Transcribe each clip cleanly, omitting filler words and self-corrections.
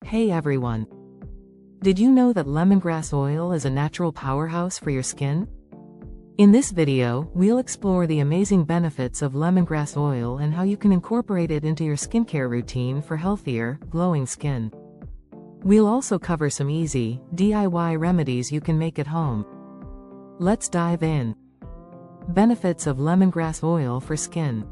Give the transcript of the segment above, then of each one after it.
Hey everyone! Did you know that lemongrass oil is a natural powerhouse for your skin? In this video, we'll explore the amazing benefits of lemongrass oil and how you can incorporate it into your skincare routine for healthier, glowing skin. We'll also cover some easy, DIY remedies you can make at home. Let's dive in. Benefits of lemongrass oil for skin.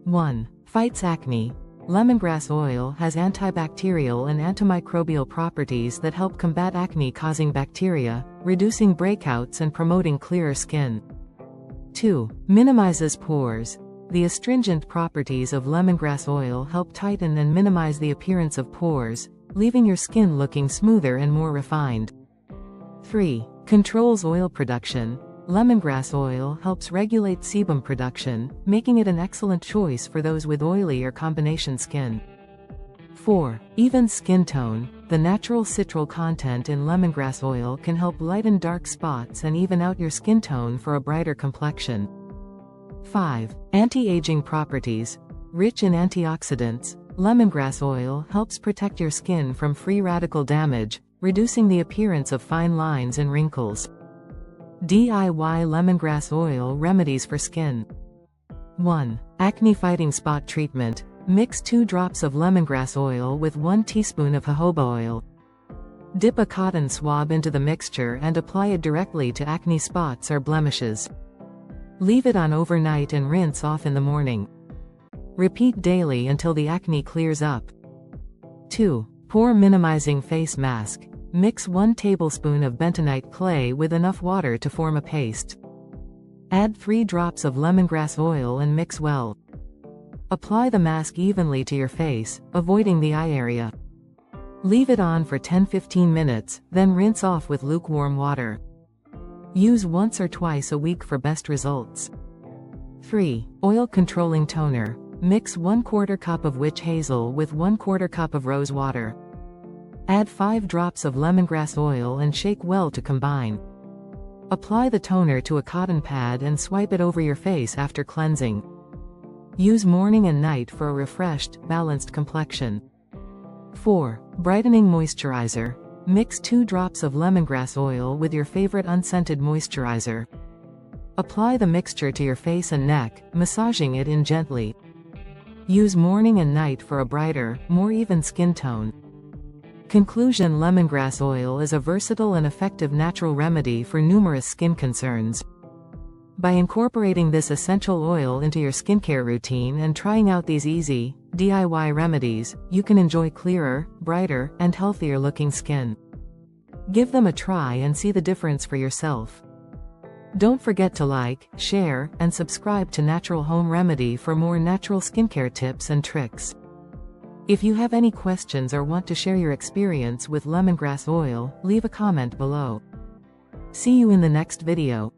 1. Fights acne. Lemongrass oil has antibacterial and antimicrobial properties that help combat acne-causing bacteria, reducing breakouts and promoting clearer skin. 2. Minimizes pores. The astringent properties of lemongrass oil help tighten and minimize the appearance of pores, leaving your skin looking smoother and more refined. 3. Controls oil production. Lemongrass oil helps regulate sebum production, making it an excellent choice for those with oily or combination skin. 4. Even skin tone. The natural citral content in lemongrass oil can help lighten dark spots and even out your skin tone for a brighter complexion. 5. Anti-aging properties. Rich in antioxidants, lemongrass oil helps protect your skin from free radical damage, reducing the appearance of fine lines and wrinkles. DIY lemongrass oil remedies for skin. 1. Acne fighting spot treatment. Mix 2 drops of lemongrass oil with 1 teaspoon of jojoba oil. Dip a cotton swab into the mixture and apply it directly to acne spots or blemishes. Leave it on overnight and rinse off in the morning. Repeat daily until the acne clears up. 2. Pore minimizing face mask. Mix 1 tablespoon of bentonite clay with enough water to form a paste. Add 3 drops of lemongrass oil and mix well. Apply the mask evenly to your face, avoiding the eye area. Leave it on for 10-15 minutes, then rinse off with lukewarm water. Use once or twice a week for best results. 3. Oil controlling toner. Mix 1/4 cup of witch hazel with 1/4 cup of rose water. Add 5 drops of lemongrass oil and shake well to combine. Apply the toner to a cotton pad and swipe it over your face after cleansing. Use morning and night for a refreshed, balanced complexion. 4. Brightening moisturizer. Mix 2 drops of lemongrass oil with your favorite unscented moisturizer. Apply the mixture to your face and neck, massaging it in gently. Use morning and night for a brighter, more even skin tone. Conclusion: lemongrass oil is a versatile and effective natural remedy for numerous skin concerns. By incorporating this essential oil into your skincare routine and trying out these easy, DIY remedies, you can enjoy clearer, brighter, and healthier looking skin. Give them a try and see the difference for yourself. Don't forget to like, share, and subscribe to Natural Home Remedy for more natural skincare tips and tricks. If you have any questions or want to share your experience with lemongrass oil, leave a comment below. See you in the next video.